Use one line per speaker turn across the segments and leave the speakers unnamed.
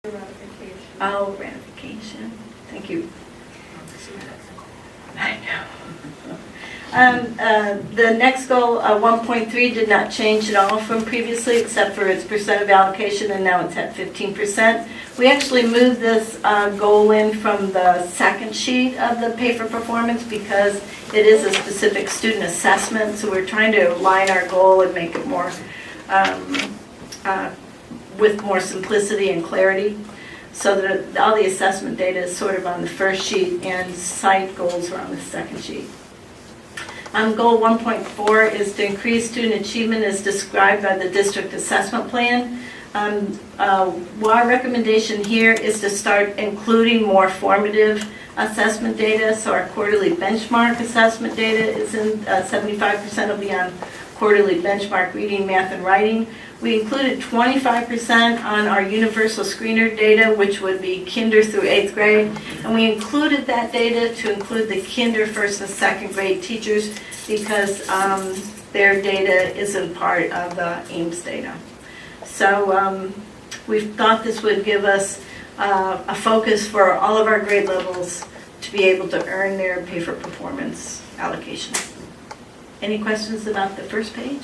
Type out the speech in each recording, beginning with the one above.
Ratification.
Oh, ratification. Thank you. I know. The next goal, 1.3, did not change at all from previously, except for its percent of allocation, and now it's at 15%. We actually moved this goal in from the second sheet of the pay for performance because it is a specific student assessment, so we're trying to align our goal and make it more with more simplicity and clarity, so that all the assessment data is sort of on the first sheet and site goals are on the second sheet. Goal 1.4 is to increase student achievement as described by the district assessment plan. Our recommendation here is to start including more formative assessment data. So our quarterly benchmark assessment data is in 75% will be on quarterly benchmark reading, math, and writing. We included 25% on our universal screener data, which would be kinder through 8th grade. And we included that data to include the kinder, first, and second grade teachers because their data isn't part of the Ames data. So we thought this would give us a focus for all of our grade levels to be able to earn their pay for performance allocation. Any questions about the first page?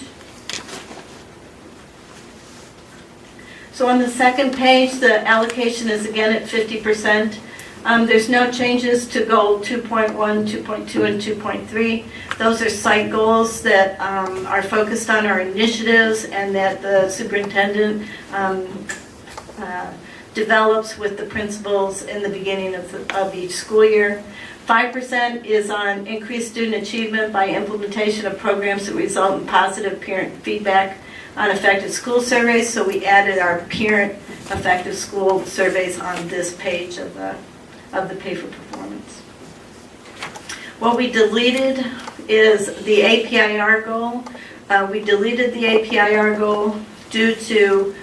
So on the second page, the allocation is again at 50%. There's no changes to goal 2.1, 2.2, and 2.3. Those are site goals that are focused on our initiatives and that the superintendent develops with the principals in the beginning of each school year. 5% is on increased student achievement by implementation of programs that result in positive parent feedback on effective school surveys. So we added our parent effective school surveys on this page of the pay for performance. What we deleted is the APIR goal. We deleted the APIR goal due to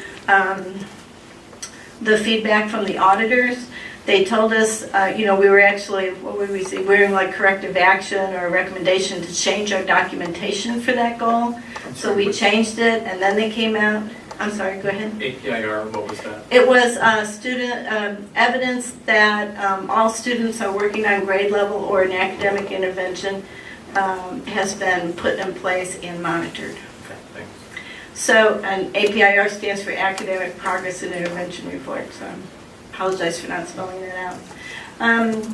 the feedback from the auditors. They told us, we were actually, what would we say, we were in like corrective action or a recommendation to change our documentation for that goal. So we changed it, and then they came out. I'm sorry, go ahead.
APIR, what was that?
It was student evidence that all students are working on grade level or an academic intervention has been put in place and monitored.
Okay, thanks.
So an APIR stands for Academic Progress and Intervention Report. So I apologize for not spelling that out.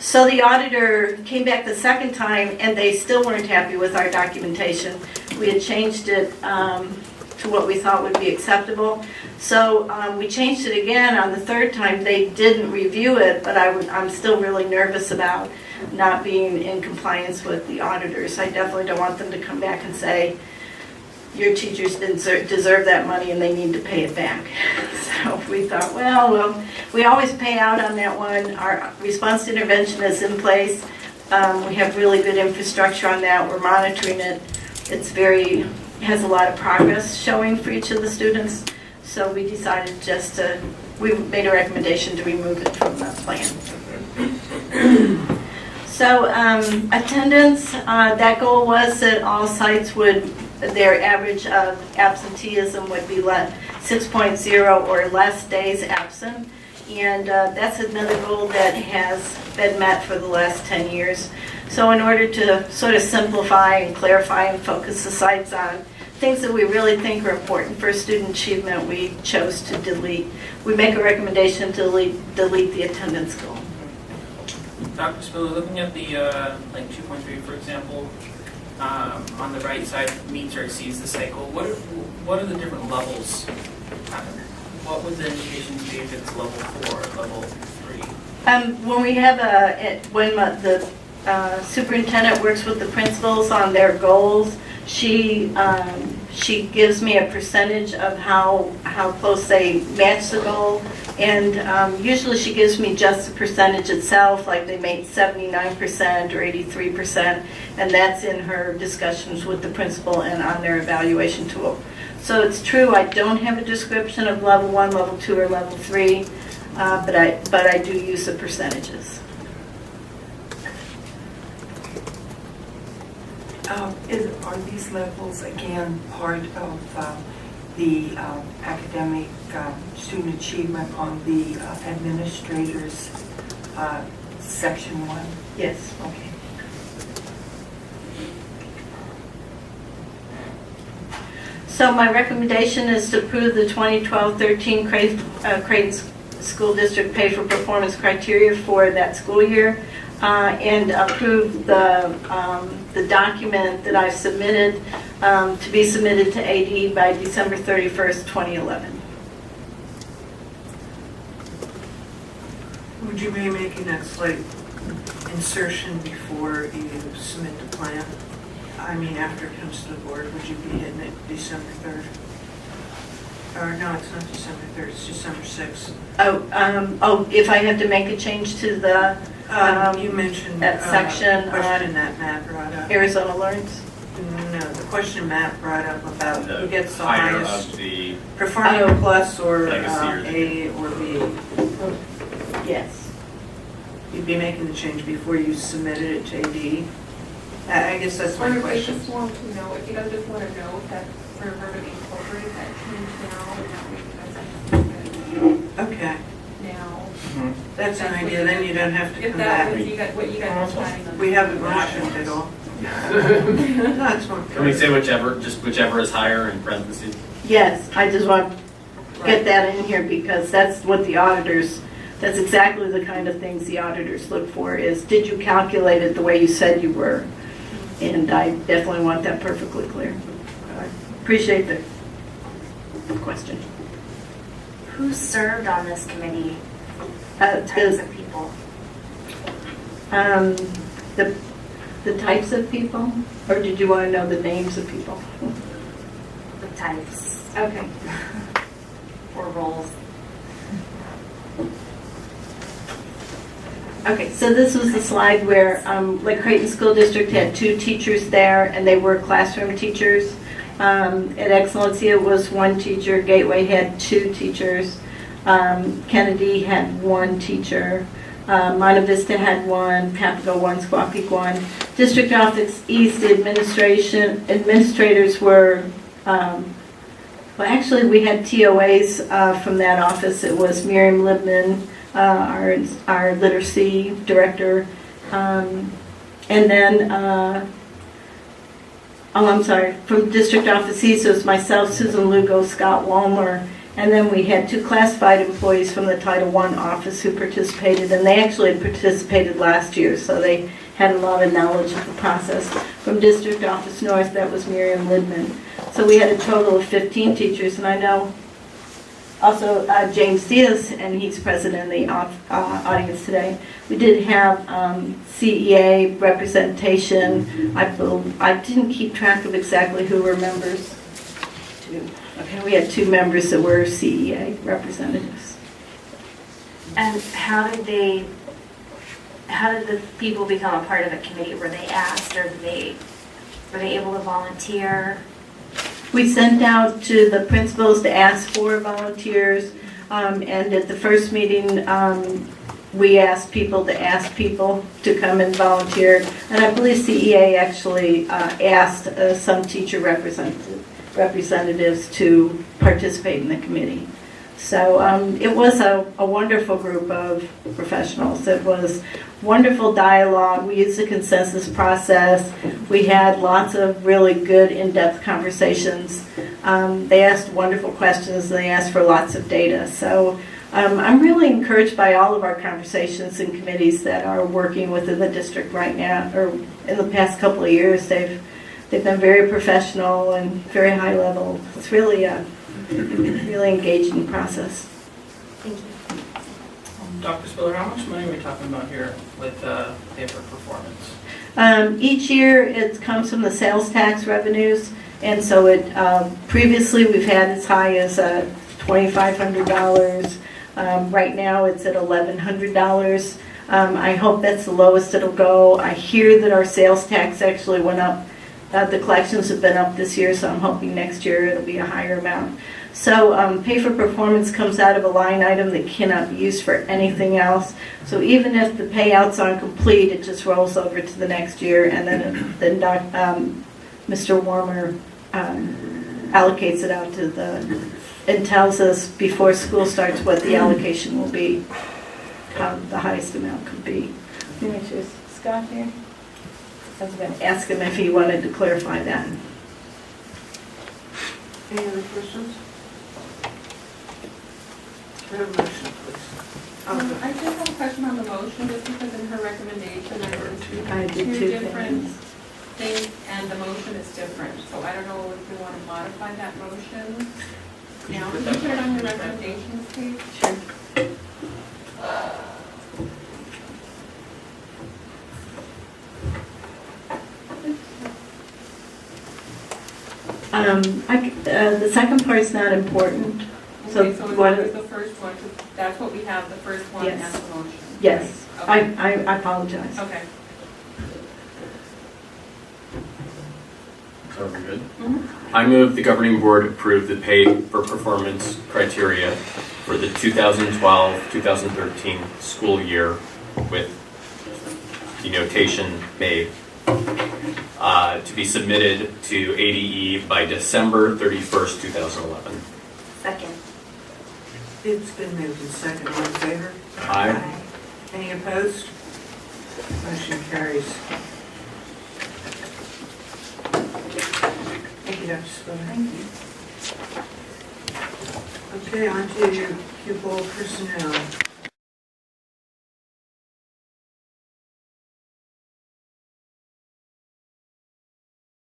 So the auditor came back the second time and they still weren't happy with our documentation. We had changed it to what we thought would be acceptable. So we changed it again on the third time. They didn't review it, but I'm still really nervous about not being in compliance with the auditors. I definitely don't want them to come back and say, your teachers didn't deserve that money and they need to pay it back. So we thought, well, we always pay out on that one. Our response to intervention is in place. We have really good infrastructure on that. We're monitoring it. It has a lot of progress showing for each of the students. So we decided we made a recommendation to remove it from the plan. So attendance, that goal was that all sites their average of absenteeism would be 6.0 or less days absent. And that's another goal that has been met for the last 10 years. So in order to sort of simplify and clarify and focus the sites on things that we really think are important for student achievement, we chose to delete. We make a recommendation to delete the attendance goal.
Dr. Spiller, looking at the 2.3, for example, on the right side, meets or exceeds the cycle. What are the different levels? What would the indication be if it's level 4 or level 3?
When we have when the superintendent works with the principals on their goals, she gives me a percentage of how close they match the goal, and usually she gives me just the percentage itself, like they made 79% or 83%, and that's in her discussions with the principal and on their evaluation tool. So it's true, I don't have a description of level 1, level 2, or level 3, but I do use the percentages.
Are these levels again part of the academic student achievement on the administrators, section 1?
Yes.
Okay.
So my recommendation is to approve the 2012-13 Creighton School District pay for performance criteria for that school year, and approve the document that I've submitted to be submitted to AD by December 31st, 2011.
Would you be making that slight insertion before you submit the plan? I mean, after it comes to the board, would you be hitting it December 3rd? Or no, it's not December 3rd, it's December 6th.
Oh, if I have to make a change to the
You mentioned
that section
a question
on
that Matt brought up.
Arizona Lawrence.
No, the question Matt brought up about who gets the
higher
highest
of the,
performing plus or
Legacy or
A or B.
Yes.
You'd be making the change before you submitted it to AD. I guess that's
Or
my
if they
question.
just want to know, if you guys just want to know that for her to incorporate that change now, and that way you guys have to
Okay,
now.
that's an idea, then you don't have to
If
come
that
back.
was what you guys were planning on.
We haven't motioned at all. No, it's one.
can we say whichever is higher in parentheses?
Yes, I just want to get that in here because that's what the auditors, that's exactly the kind of things the auditors look for is, did you calculate it the way you said you were? And I definitely want that perfectly clear. I appreciate the question.
Who served on this committee? Types of people?
The types of people, or did you want to know the names of people?
The types
Okay.
or roles?
Okay, so this was the slide where Lake Creighton School District had 2 teachers there, and they were classroom teachers. At Excellencia was 1 teacher, Gateway had 2 teachers, Kennedy had 1 teacher, Monte Vista had 1, Papago 1, Squapeak 1. District Office East, the administrators were, well actually we had TOAs from that office. It was Miriam Libman, our literacy director, and then, I'm sorry, from District Office East, it was myself, Susan Lugo, Scott Walmer, and then we had 2 classified employees from the Title I office who participated, and they actually had participated last year, so they had a lot of knowledge of the process. From District Office North, that was Miriam Lidman. So we had a total of 15 teachers, and I know also James Diaz, and he's present in the audience today. We did have CEA representation. I didn't keep track of exactly who were members. Okay, we had 2 members that were CEA representatives.
And how did the people become a part of a committee? Were they asked, or were they able to volunteer?
We sent out to the principals to ask for volunteers, and at the first meeting, we asked people to come and volunteer. And I believe CEA actually asked some teacher representatives to participate in the committee. So it was a wonderful group of professionals. It was wonderful dialogue. We used the consensus process. We had lots of really good in-depth conversations. They asked wonderful questions. They asked for lots of data. So I'm really encouraged by all of our conversations and committees that are working within the district right now, or in the past couple of years. They've been very professional and very high level. It's really a really engaging process.
Thank you.
Dr. Spiller, how much money are we talking about here with pay for performance?
Each year it comes from the sales tax revenues, and so it previously we've had as high as $2,500. Right now it's at $1,100. I hope that's the lowest it'll go. I hear that our sales tax actually went up. The collections have been up this year, so I'm hoping next year it'll be a higher amount. So pay for performance comes out of a line item that cannot be used for anything else. So even if the payouts aren't complete, it just rolls over to the next year, and then Mr. Warmer allocates it out to and tells us before school starts what the allocation will be, how the highest amount could be. Let me choose Scott here. I was going to ask him if he wanted to clarify that.
Any other questions? We have a motion, please.
I just have a question on the motion, just because in her recommendation, I
I
noticed
did
two
two
different
things.
things, and the motion is different. So I don't know if we want to modify that motion. Now, can you put it on your recommendations, please?
Sure. The second part's not important. So
Okay, so as
what-
long as the first one, 'cause that's what we have, the first one
Yes.
as the motion.
Yes,
Okay.
I apologize.
Okay.
So are we good?
Mhm.
I move the governing board approve the pay for performance criteria for the 2012-2013 school year with the notation made to be submitted to ADE by December 31st, 2011.
Second.
It's been moved and second. All in favor?
Aye.
Any opposed? Motion carries. Thank you, Dr. Spiller.
Thank you.
Okay, on to pupil personnel.